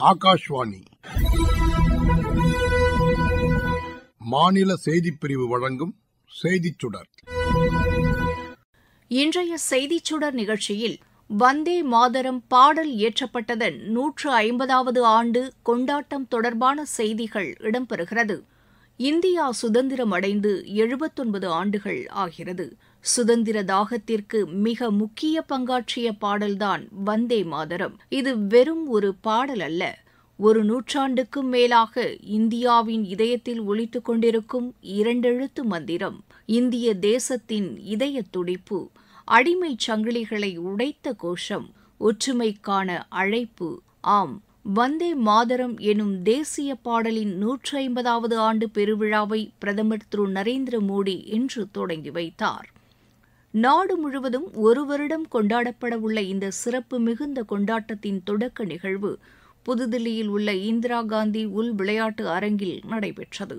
ஆகாஷ்வாணி மாநில செய்திப்பிரிவு வழங்கும் செய்திச் சுடர். இன்றைய செய்திச் சுடர் நிகழ்ச்சியில் வந்தே மாதரம் பாடல் இயற்றப்பட்டதன் 150வது ஆண்டு கொண்டாட்டம் தொடர்பான செய்திகள் இடம்பெறுகிறது. இந்தியா சுதந்திரம் அடைந்து 79 ஆண்டுகள் ஆகிறது. சுதந்திர தாகத்திற்கு மிக முக்கிய பங்காற்றிய பாடல்தான் வந்தே மாதரம். இது வெறும் ஒரு பாடல் அல்ல, ஒரு நூற்றாண்டுக்கும் மேலாக இந்தியாவின் இதயத்தில் ஒலித்துக் கொண்டிருக்கும் இரண்டெழுத்து மந்திரம். இந்திய தேசத்தின் இதய துடிப்பு, அடிமைச் சங்கிலிகளை உடைத்த கோஷம், ஒற்றுமைக்கான அழைப்பு. ஆம், வந்தே மாதரம் எனும் தேசிய பாடலின் 150வது ஆண்டு பெருவிழாவை பிரதமர் திரு நரேந்திர மோடி இன்று தொடங்கி வைத்தார். நாடு முழுவதும் ஒரு வருடம் கொண்டாடப்படவுள்ள இந்த சிறப்பு மிகுந்த கொண்டாட்டத்தின் தொடக்க நிகழ்வு புதுதில்லியில் உள்ள இந்திரா காந்தி உள் விளையாட்டு அரங்கில் நடைபெற்றது.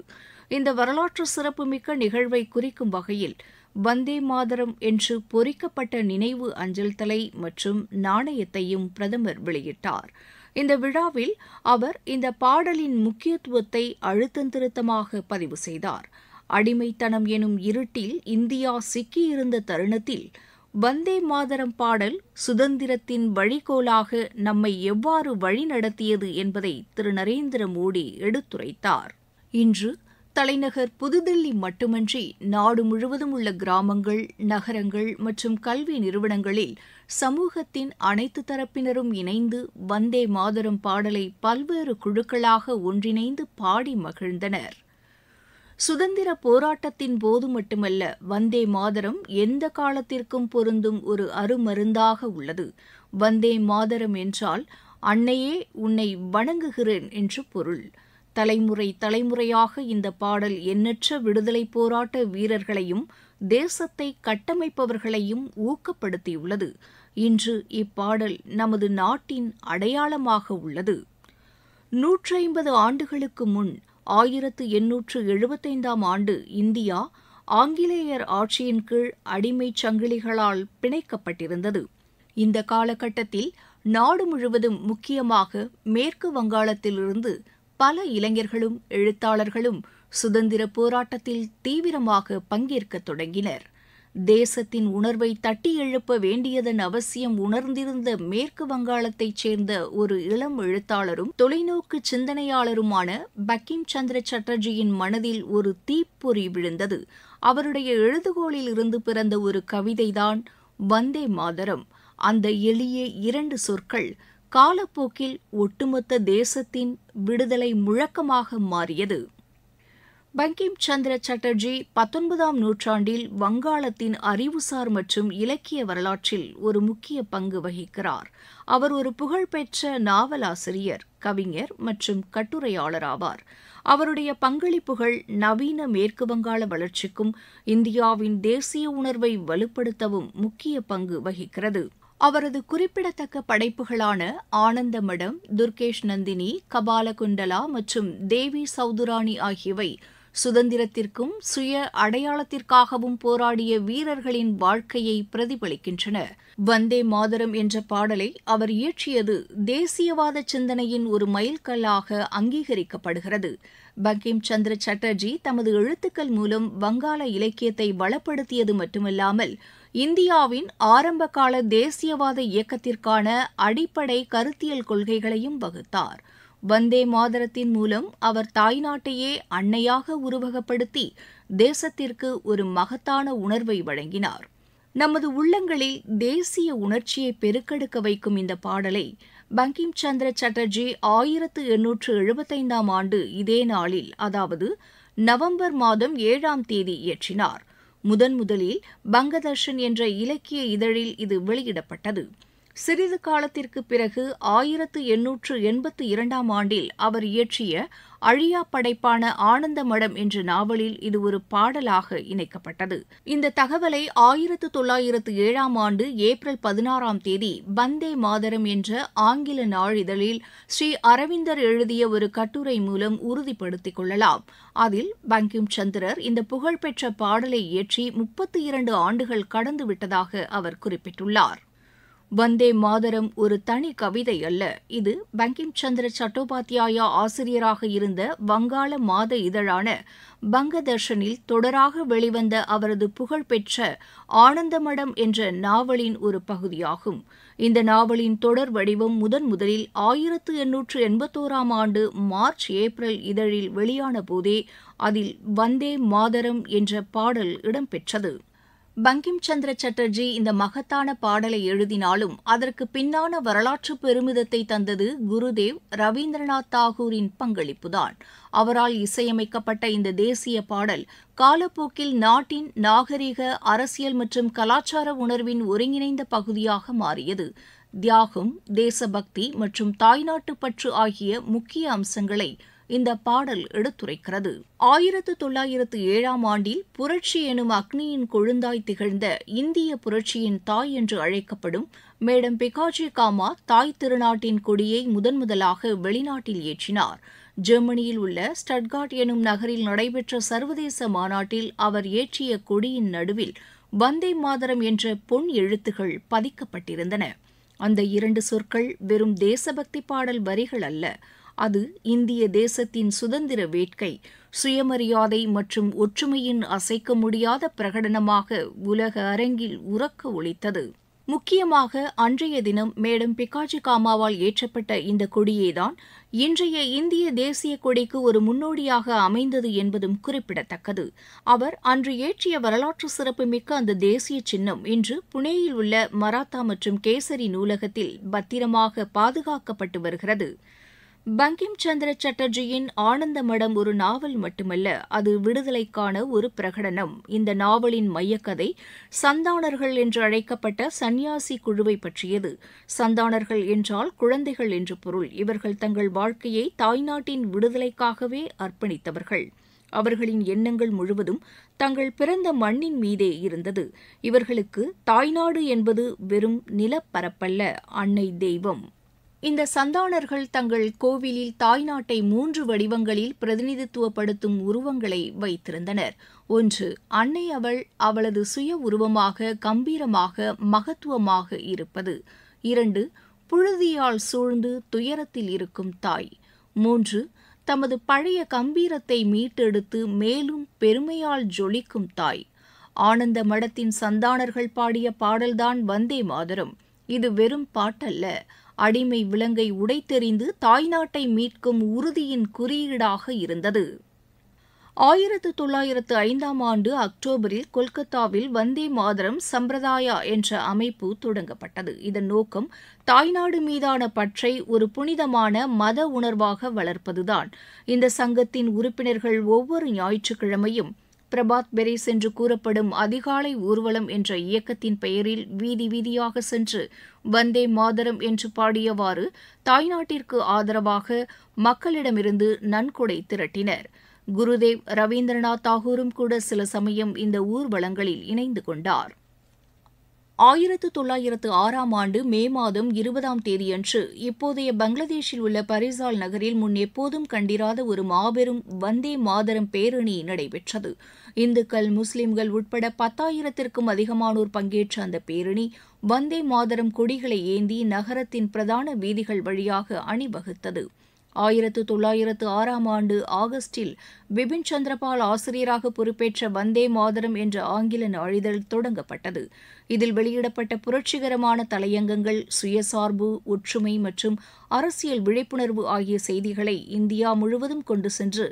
இந்த வரலாற்று சிறப்புமிக்க நிகழ்வை குறிக்கும் வகையில் வந்தே மாதரம் என்று பொறிக்கப்பட்ட நினைவு அஞ்சல் தலை மற்றும் நாணயத்தையும் பிரதமர் வெளியிட்டார். இந்த விழாவில் அவர் இந்த பாடலின் முக்கியத்துவத்தை அழுத்தந்திருத்தமாக பதிவு செய்தார். அடிமைத்தனம் எனும் இருட்டில் இந்தியா சிக்கியிருந்த தருணத்தில் வந்தே மாதரம் பாடல் சுதந்திரத்தின் வழிகோலாக நம்மை எவ்வாறு வழிநடத்தியது என்பதை திரு நரேந்திர மோடி எடுத்துரைத்தார். இன்று தலைநகர் புதுதில்லி மட்டுமன்றி நாடு முழுவதும் உள்ள கிராமங்கள், நகரங்கள் மற்றும் கல்வி நிறுவனங்களில் சமூகத்தின் அனைத்து தரப்பினரும் இணைந்து வந்தே மாதரம் பாடலை பல்வேறு குழுக்களாக ஒன்றிணைந்து பாடி மகிழ்ந்தனர். சுதந்திர போராட்டத்தின் போது மட்டுமல்ல, வந்தே மாதரம் எந்த காலத்திற்கும் பொருந்தும் ஒரு அருமருந்தாக உள்ளது. வந்தே மாதரம் என்றால் அன்னையே உன்னை வணங்குகிறேன் என்று பொருள். தலைமுறை தலைமுறையாக இந்த பாடல் எண்ணற்ற விடுதலை போராட்ட வீரர்களையும் தேசத்தை கட்டமைப்பவர்களையும் ஊக்கப்படுத்தியுள்ளது. இன்று இப்பாடல் நமது நாட்டின் அடையாளமாக உள்ளது. 150 ஆண்டுகளுக்கு முன் 1875ஆம் ஆண்டு இந்தியா ஆங்கிலேயர் ஆட்சியின் கீழ் அடிமைச் சங்கிலிகளால் பிணைக்கப்பட்டிருந்தது. இந்த காலகட்டத்தில் நாடு முழுவதும், முக்கியமாக மேற்கு வங்காளத்திலிருந்து பல இளைஞர்களும் எழுத்தாளர்களும் சுதந்திர போராட்டத்தில் தீவிரமாக பங்கேற்கத் தொடங்கினர். தேசத்தின் உணர்வை தட்டி எழுப்ப வேண்டியதன் அவசியம் உணர்ந்திருந்த மேற்கு வங்காளத்தைச் சேர்ந்த ஒரு இளம் எழுத்தாளரும் தொலைநோக்கு சிந்தனையாளருமான பங்கிம் சந்திர சட்டர்ஜியின் மனதில் ஒரு தீப்பொறி விழுந்தது. அவருடைய எழுதுகோளில் இருந்து பிறந்த ஒரு கவிதைதான் வந்தே மாதரம். அந்த எளிய 2 சொற்கள் காலப்போக்கில் ஒட்டுமொத்த தேசத்தின் விடுதலை முழக்கமாக மாறியது. பங்கிம் சந்திர சட்டர்ஜி 19ஆம் நூற்றாண்டில் வங்காளத்தின் அறிவுசார் மற்றும் இலக்கிய வரலாற்றில் ஒரு முக்கிய பங்கு வகிக்கிறார். அவர் ஒரு புகழ்பெற்ற நாவலாசிரியர், கவிஞர் மற்றும் கட்டுரையாளர் ஆவார். அவருடைய பங்களிப்புகள் நவீன மேற்கு வங்காள வளர்ச்சிக்கும் இந்தியாவின் தேசிய உணர்வை வலுப்படுத்தவும் முக்கிய பங்கு வகிக்கிறது. அவரது குறிப்பிடத்தக்க படைப்புகளான ஆனந்தமடம், துர்கேஷ் நந்தினி, கபாலகுண்டலா மற்றும் தேவி சௌதுராணி ஆகியவை சுதந்திரத்திற்கும் சுய அடையாளத்திற்காகவும் போராடிய வீரர்களின் வாழ்க்கையை பிரதிபலிக்கின்றன. வந்தே மாதரம் என்ற பாடலை அவர் இயற்றியது தேசியவாத சிந்தனையின் ஒரு மைல்கல்லாக அங்கீகரிக்கப்படுகிறது. பங்கிம் சந்திர சட்டர்ஜி தமது எழுத்துக்கள் மூலம் வங்காள இலக்கியத்தை வளப்படுத்தியது மட்டுமல்லாமல் இந்தியாவின் ஆரம்பகால தேசியவாத இயக்கத்திற்கான அடிப்படை கருத்தியல் கொள்கைகளையும் வகுத்தார். வந்தே மாதரத்தின் மூலம் அவர் தாய்நாட்டையே அன்னையாக உருவகப்படுத்தி தேசத்திற்கு ஒரு மகத்தான உணர்வை வழங்கினார். நமது உள்ளங்களில் தேசிய உணர்ச்சியை பெருக்கெடுக்க வைக்கும் இந்த பாடலை பங்கிம் சந்திர சட்டர்ஜி 1875ஆம் ஆண்டு இதே நாளில், அதாவது நவம்பர் மாதம் 7ஆம் தேதி இயற்றினார். முதலில் பங்கதர்ஷன் என்ற இலக்கிய இதழில் இது வெளியிடப்பட்டது. சிறிது காலத்திற்கு பிறகு 1882ஆம் ஆண்டில் அவர் இயற்றிய அழியா படைப்பான ஆனந்தமடம் என்ற நாவலில் இது ஒரு பாடலாக இணைக்கப்பட்டது. இந்த தகவலை 1907ஆம் ஆண்டு ஏப்ரல் 16ஆம் தேதி வந்தே மாதரம் என்ற ஆங்கில நாளிதழில் ஸ்ரீ அரவிந்தர் எழுதிய ஒரு கட்டுரை மூலம் உறுதிப்படுத்திக் கொள்ளலாம். அதில் பங்கிம் சந்திரர் இந்த புகழ்பெற்ற பாடலை இயற்றி 32 ஆண்டுகள் கடந்துவிட்டதாக அவர் குறிப்பிட்டுள்ளார். வந்தே மாதரம் ஒரு தனி கவிதை அல்ல, இது பங்கிம் சந்திர சட்டோபாத்யாயா ஆசிரியராக இருந்த வங்காள மாத இதழான பங்கதர்ஷனில் தொடராக வெளிவந்த அவரது புகழ்பெற்ற ஆனந்தமடம் என்ற நாவலின் ஒரு பகுதியாகும். இந்த நாவலின் தொடர் வடிவம் முதலில் 1881ஆம் ஆண்டு மார்ச் ஏப்ரல் இதழில் வெளியான போதே அதில் வந்தே மாதரம் என்ற பாடல் இடம்பெற்றது. பங்கிம் சந்திர சட்டர்ஜி இந்த மகத்தான பாடலை எழுதினாலும் அதற்கு பின்னான வரலாற்று பெருமிதத்தை தந்தது குருதேவ் ரவீந்திரநாத் தாகூரின் பங்களிப்புதான். அவரால் இசையமைக்கப்பட்ட இந்த தேசிய பாடல் காலப்போக்கில் நாட்டின் நாகரிக, அரசியல் மற்றும் கலாச்சார உணர்வின் ஒருங்கிணைந்த பகுதியாக மாறியது. தியாகம், தேசபக்தி மற்றும் தாய்நாட்டுப் பற்று ஆகிய முக்கிய அம்சங்களை இந்த பாடல் எடுத்துரைக்கிறது. 1907ஆம் ஆண்டில் புரட்சி எனும் அக்னியின் கொழுந்தாய் திகழ்ந்த இந்திய புரட்சியின் தாய் என்று அழைக்கப்படும் மேடம் பிகாஜி காமா தாய் திருநாட்டின் கொடியை முதன்முதலாக வெளிநாட்டில் ஏற்றினார். ஜெர்மனியில் உள்ள ஸ்டட்கார்ட் எனும் நகரில் நடைபெற்ற சர்வதேச மாநாட்டில் அவர் ஏற்றிய கொடியின் நடுவில் வந்தே மாதரம் என்ற பொன் எழுத்துகள் பதிக்கப்பட்டிருந்தன. அந்த 2 சொற்கள் வெறும் தேசபக்தி பாடல் வரிகள் அல்ல, அது இந்திய தேசத்தின் சுதந்திர வேட்கை, சுயமரியாதை மற்றும் ஒற்றுமையின் அசைக்க முடியாத பிரகடனமாக உலக அரங்கில் உரக்க ஒலித்தது. முக்கியமாக அன்றைய தினம் மேடம் பிகாஜி காமாவால் ஏற்றப்பட்ட இந்த கொடியேதான் இன்றைய இந்திய தேசிய கொடிக்கு ஒரு முன்னோடியாக அமைந்தது என்பதும் குறிப்பிடத்தக்கது. அவர் அன்று ஏற்றிய வரலாற்று சிறப்புமிக்க அந்த தேசிய சின்னம் இன்று புனேயில் உள்ள மராத்தா மற்றும் கேசரி நூலகத்தில் பத்திரமாக பாதுகாக்கப்பட்டு வருகிறது. பங்கிம் சந்திர சட்டர்ஜியின் ஆனந்தமடம் ஒரு நாவல் மட்டுமல்ல, அது விடுதலைக்கான ஒரு பிரகடனம். இந்த நாவலின் மையக்கதை சந்தானர்கள் என்று அழைக்கப்பட்ட சந்நியாசி குழுவை பற்றியது. சந்தானர்கள் என்றால் குழந்தைகள் என்று பொருள். இவர்கள் தங்கள் வாழ்க்கையை தாய்நாட்டின் விடுதலைக்காகவே அர்ப்பணித்தவர்கள். அவர்களின் எண்ணங்கள் முழுவதும் தங்கள் பிறந்த மண்ணின் மீதே இருந்தது. இவர்களுக்கு தாய்நாடு என்பது வெறும் நிலப்பரப்பல்ல, அன்னை தெய்வம். இந்த சந்தானர்கள் தங்கள் கோவிலில் தாய்நாட்டை 3 வடிவங்களில் பிரதிநிதித்துவப்படுத்தும் உருவங்களை வைத்திருந்தனர். 1. அன்னை அவளது சுய உருவமாக கம்பீரமாக மகத்துவமாக இருப்பது. 2. புழுதியால் சூழ்ந்து துயரத்தில் இருக்கும் தாய். 3. தமது பழைய கம்பீரத்தை மீட்டெடுத்து மேலும் பெருமையால் ஜொலிக்கும் தாய். ஆனந்த மடத்தின் சந்தானர்கள் பாடிய பாடல்தான் வந்தே மாதரம். இது வெறும் பாட்டல்ல, அடிமை விலங்கை உடைத்தெறிந்து தாய்நாட்டை மீட்கும் உறுதியின் குறியீடாக இருந்தது. 1905ஆம் ஆண்டு அக்டோபரில் கொல்கத்தாவில் வந்தே மாதரம் சம்பிரதாயா என்ற அமைப்பு தொடங்கப்பட்டது. இதன் நோக்கம் தாய்நாடு மீதான பற்றை ஒரு புனிதமான மத உணர்வாக வளர்ப்பதுதான். இந்த சங்கத்தின் உறுப்பினர்கள் ஒவ்வொரு ஞாயிற்றுக்கிழமையும் பிரபாத் பெரிஸ் என்று கூறப்படும் அதிகாலை ஊர்வலம் என்ற இயக்கத்தின் பெயரில் வீதி வீதியாக சென்று வந்தே மாதரம் என்று பாடியவாறு தாய்நாட்டிற்கு ஆதரவாக மக்களிடமிருந்து நன்கொடை திரட்டினர். குருதேவ் ரவீந்திரநாத் தாகூரும் கூட சில சமயம் இந்த ஊர்வலங்களில் இணைந்து கொண்டார். 1906ஆம் ஆண்டு மே மாதம் 20ஆம் தேதியன்று இப்போதைய பங்களாதேஷில் உள்ள பரிசால் நகரில் முன் எப்போதும் கண்டிராத ஒரு மாபெரும் வந்தே மாதரம் பேரணி நடைபெற்றது. இந்துக்கள், முஸ்லிம்கள் உட்பட 10,000த்திற்கும் அதிகமானோர் பங்கேற்ற அந்த பேரணி வந்தே மாதரம் கொடிகளை ஏந்தி நகரத்தின் பிரதான வீதிகள் வழியாக அணிவகுத்தது. 1906ஆம் ஆண்டு ஆகஸ்டில் பிபின் சந்திரபால் ஆசிரியராக பொறுப்பேற்ற வந்தே மாதரம் என்ற ஆங்கில நாளிதழ் தொடங்கப்பட்டது. இதில் வெளியிடப்பட்ட புரட்சிகரமான தலையங்கங்கள் சுயசார்பு, ஒற்றுமை மற்றும் அரசியல் விழிப்புணர்வு ஆகிய செய்திகளை இந்தியா முழுவதும் கொண்டு சென்று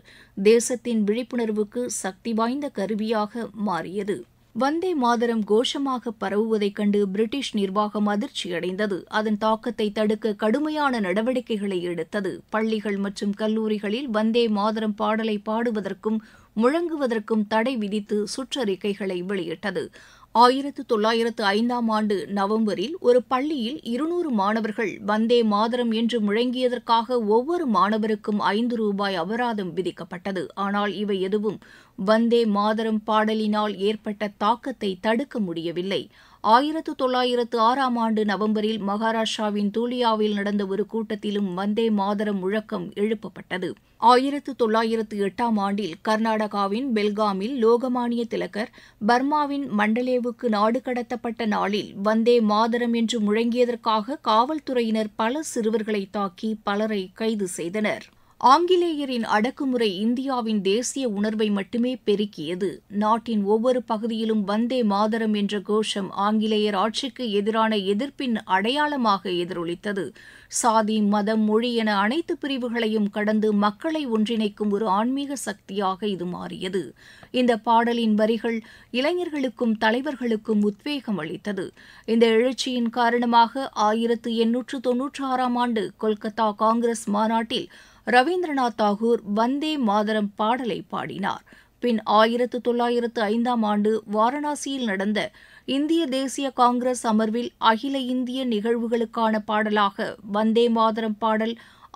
தேசத்தின் விழிப்புணர்வுக்கு சக்தி வாய்ந்த கருவியாக மாறியது. வந்தே மாதரம் கோஷமாக பரவுவதைக் கண்டு பிரிட்டிஷ் நிர்வாகம் அதிர்ச்சியடைந்தது. அதன் தாக்கத்தை தடுக்க கடுமையான நடவடிக்கைகளை எடுத்தது. பள்ளிகள் மற்றும் கல்லூரிகளில் வந்தே மாதரம் பாடலை பாடுவதற்கும் முழங்குவதற்கும் தடை விதித்து சுற்றறிக்கைகளை வெளியிட்டது. 1905ஆம் ஆண்டு நவம்பரில் ஒரு பள்ளியில் 200 மாணவர்கள் வந்தே மாதரம் என்று முழங்கியதற்காக ஒவ்வொரு மாணவருக்கும் ₹5 அபராதம் விதிக்கப்பட்டது. ஆனால் இவை எதுவும் வந்தே மாதரம் பாடலினால் ஏற்பட்ட தாக்கத்தை தடுக்க முடியவில்லை. 1906 நவம்பரில் மகாராஷ்டிராவின் தூலியாவில் நடந்த ஒரு கூட்டத்திலும் வந்தே மாதரம் முழக்கம் எழுப்பப்பட்டது. 1908 கர்நாடகாவின் பெல்காமில் லோகமானிய திலகர் பர்மாவின் மண்டலேவுக்கு நாடு கடத்தப்பட்ட நாளில் வந்தே மாதரம் என்று முழங்கியதற்காக காவல்துறையினர் பல சிறுவர்களை தாக்கி பலரை கைது செய்தனர். ஆங்கிலேயரின் அடக்குமுறை இந்தியாவின் தேசிய உணர்வை மட்டுமே பெருக்கியது. நாட்டின் ஒவ்வொரு பகுதியிலும் வந்தே மாதரம் என்ற கோஷம் ஆங்கிலேயர் ஆட்சிக்கு எதிரான எதிர்ப்பின் அடையாளமாக எதிரொலித்தது. சாதி, மதம், மொழி என அனைத்து பிரிவுகளையும் கடந்து மக்களை ஒன்றிணைக்கும் ஒரு ஆன்மீக சக்தியாக இது மாறியது. இந்த பாடலின் வரிகள் இளைஞர்களுக்கும் தலைவர்களுக்கும் உத்வேகம் அளித்தது. இந்த எழுச்சியின் காரணமாக 1896 கொல்கத்தா காங்கிரஸ் மாநாட்டில் ரவீந்திரநாத் தாகூர் வந்தே மாதரம் பாடலை பாடினார். பின் 1905 வாரணாசியில் நடந்த இந்திய தேசிய காங்கிரஸ் அமர்வில் அகில இந்திய நிகழ்வுகளுக்கான பாடலாக வந்தே மாதரம் பாடல்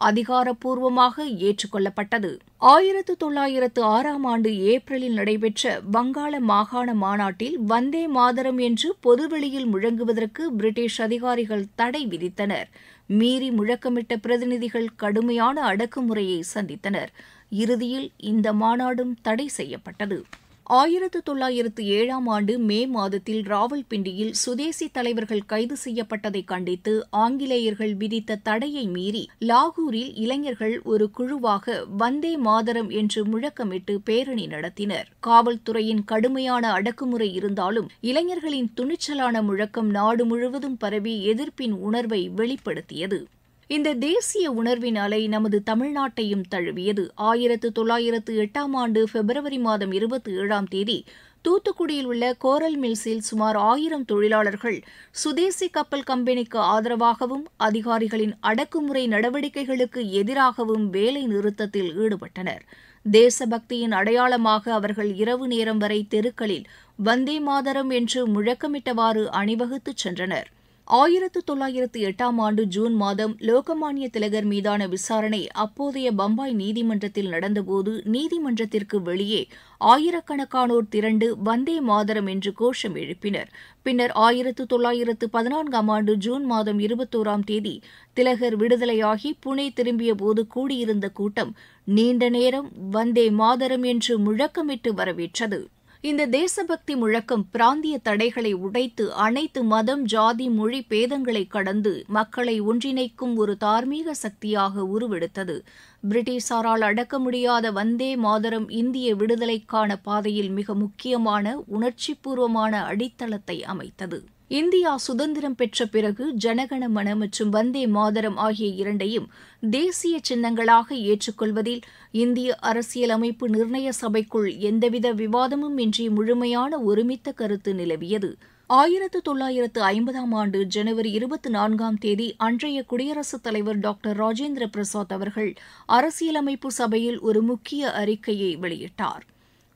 அதிகாரப்பூர்வமாக ஏற்றுக்கொள்ளப்பட்டது. 1906 ஏப்ரலில் நடைபெற்ற வங்காள மாகாண மாநாட்டில் வந்தே மாதரம் என்று பொதுவெளியில் முழங்குவதற்கு பிரிட்டிஷ் அதிகாரிகள் தடை விதித்தனர். மீறி முழக்கமிட்ட பிரதிநிதிகள் கடுமையான அடக்குமுறையை சந்தித்தனர். இறுதியில் இந்த மாநாடும் தடை செய்யப்பட்டது. 1907 மே மாதத்தில் ராவல்பிண்டியில் சுதேசி தலைவர்கள் கைது செய்யப்பட்டதை கண்டித்து ஆங்கிலேயர்கள் விதித்த தடையை மீறி லாகூரில் இளைஞர்கள் ஒரு குழுவாக வந்தே மாதரம் என்று முழக்கமிட்டு பேரணி நடத்தினர். காவல்துறையின் கடுமையான அடக்குமுறை இருந்தாலும் இளைஞர்களின் துணிச்சலான முழக்கம் நாடு முழுவதும் பரவி எதிர்ப்பின் உணர்வை வெளிப்படுத்தியது. இந்த தேசிய உணர்வின் அலை நமது தமிழ்நாட்டையும் தழுவியது. 1908 பிப்ரவரி மாதம் 27 தூத்துக்குடியில் உள்ள கோரல் மில்ஸில் சுமார் 1000 தொழிலாளர்கள் சுதேசி கப்பல் கம்பெனிக்கு ஆதரவாகவும் அதிகாரிகளின் அடக்குமுறை நடவடிக்கைகளுக்கு எதிராகவும் வேலை நிறுத்தத்தில் ஈடுபட்டனர். தேசபக்தியின் அடையாளமாக அவர்கள் இரவு நேரம் வரை தெருக்களில் வந்தே மாதரம் என்று முழக்கமிட்டவாறு அணிவகுத்துச் சென்றனர். 1908 ஜூன் மாதம் லோகமானிய திலகர் மீதான விசாரணை அப்போதைய பம்பாய் நீதிமன்றத்தில் நடந்தபோது நீதிமன்றத்திற்கு வெளியே ஆயிரக்கணக்கானோர் திரண்டு வந்தே மாதரம் என்று கோஷம் எழுப்பினர். பின்னர் 1914 ஜூன் மாதம் 21 திலகர் விடுதலையாகி புனே திரும்பியபோது கூடியிருந்த கூட்டம் நீண்ட நேரம் வந்தே மாதரம் என்று முழக்கமிட்டு வரவேற்றது. இந்த தேசபக்தி முழக்கம் பிராந்திய தடைகளை உடைத்து அனைத்து மதம், ஜாதி, மொழி பேதங்களை கடந்து மக்களை ஒன்றிணைக்கும் ஒரு தார்மீக சக்தியாக உருவெடுத்தது. பிரிட்டிஷாரால் அடக்க முடியாத வந்தே மாதரம் இந்திய விடுதலைக்கான பாதையில் மிக முக்கியமான உணர்ச்சிபூர்வமான அடித்தளத்தை அமைத்தது. இந்தியா சுதந்திரம் பெற்ற பிறகு ஜனகணமன மற்றும் வந்தே மாதரம் ஆகிய இரண்டையும் தேசிய சின்னங்களாக ஏற்றுக்கொள்வதில் இந்திய அரசியலமைப்பு நிர்ணய சபைக்குள் எந்தவித விவாதமும் இன்றி முழுமையான ஒருமித்த கருத்து நிலவியது. 1950 ஜனவரி 24 அன்றைய குடியரசுத் தலைவர் டாக்டர் ராஜேந்திர பிரசாத் அவர்கள் அரசியலமைப்பு சபையில் ஒரு முக்கிய அறிக்கையை வெளியிட்டார்.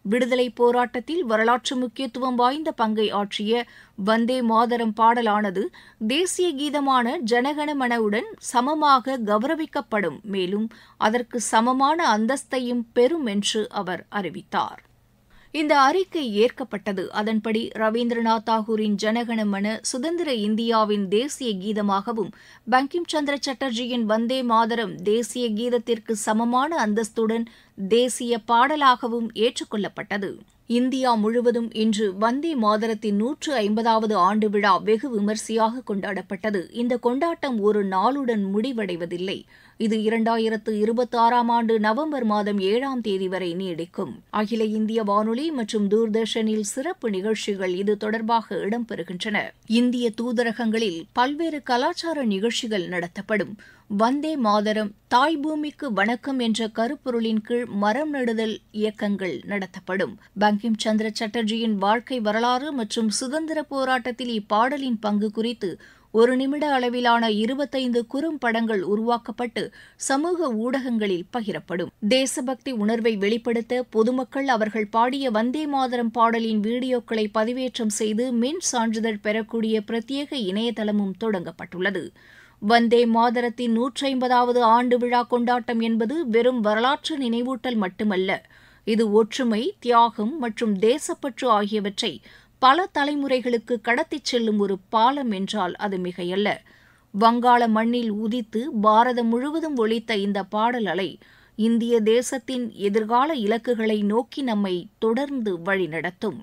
விடுதலை போராட்டத்தில் வரலாற்று முக்கியத்துவம் வாய்ந்த பங்கை ஆற்றிய வந்தே மாதரம் பாடலானது தேசிய கீதமான ஜனகணமனவுடன் சமமாக கௌரவிக்கப்படும், மேலும் அதற்கு சமமான அந்தஸ்தையும் பெறும் என்று அவர் அறிவித்தார். இந்த அறிக்கை ஏற்கப்பட்டது. அதன்படி ரவீந்திரநாத் தாகூரின் ஜனகணமன சுதந்திர இந்தியாவின் தேசிய கீதமாகவும் பங்கிம் சந்திர சட்டர்ஜியின் வந்தே மாதரம் தேசிய கீதத்திற்கு சமமான அந்தஸ்துடன் தேசிய பாடலாகவும் ஏற்றுக்கொள்ளப்பட்டது. இந்தியா முழுவதும் இன்று வந்தே மாதரத்தின் 150வது ஆண்டு விழா வெகு விமரிசையாக கொண்டாடப்பட்டது. இந்த கொண்டாட்டம் ஒரு நாளுடன் முடிவடைவதில்லை. இது 2026 நவம்பர் மாதம் 7 வரை நீடிக்கும். அகில இந்திய வானொலி மற்றும் தூர்தர்ஷனில் சிறப்பு நிகழ்ச்சிகள் இது தொடர்பாக இடம்பெறுகின்றன. இந்திய தூதரகங்களில் பல்வேறு கலாச்சார நிகழ்ச்சிகள் நடத்தப்படும். வந்தே மாதரம் தாய் பூமிக்கு வணக்கம் என்ற கருப்பொருளின் கீழ் மரம் நடுதல் இயக்கங்கள் நடத்தப்படும். பங்கிம் சந்திர சட்டர்ஜியின் வாழ்க்கை வரலாறு மற்றும் சுதந்திர போராட்டத்தில் இப்பாடலின் பங்கு குறித்து 1 நிமிட அளவிலான 25 குறும்படங்கள் உருவாக்கப்பட்டு சமூக ஊடகங்களில் பகிரப்படும். தேசபக்தி உணர்வை வெளிப்படுத்த பொதுமக்கள் அவர்கள் பாடிய வந்தே மாதரம் பாடலின் வீடியோக்களை பதிவேற்றம் செய்து மின் சான்றிதழ் பெறக்கூடிய பிரத்யேக இணையதளமும் தொடங்கப்பட்டுள்ளது. வந்தே மாதரத்தின் 150வது ஆண்டு விழா கொண்டாட்டம் என்பது வெறும் வரலாற்று நினைவூட்டல் மட்டுமல்ல. இது ஒற்றுமை, தியாகம் மற்றும் தேசப்பற்று ஆகியவற்றை பல தலைமுறைகளுக்கு கடத்திச் செல்லும் ஒரு பாலம் என்றால் அது மிகையல்ல. வங்காள மண்ணில் உதித்து பாரதம் முழுவதும் ஒலித்த இந்த பாடல் அலை இந்திய தேசத்தின் எதிர்கால இலக்குகளை நோக்கி நம்மை தொடர்ந்து வழிநடத்தும்.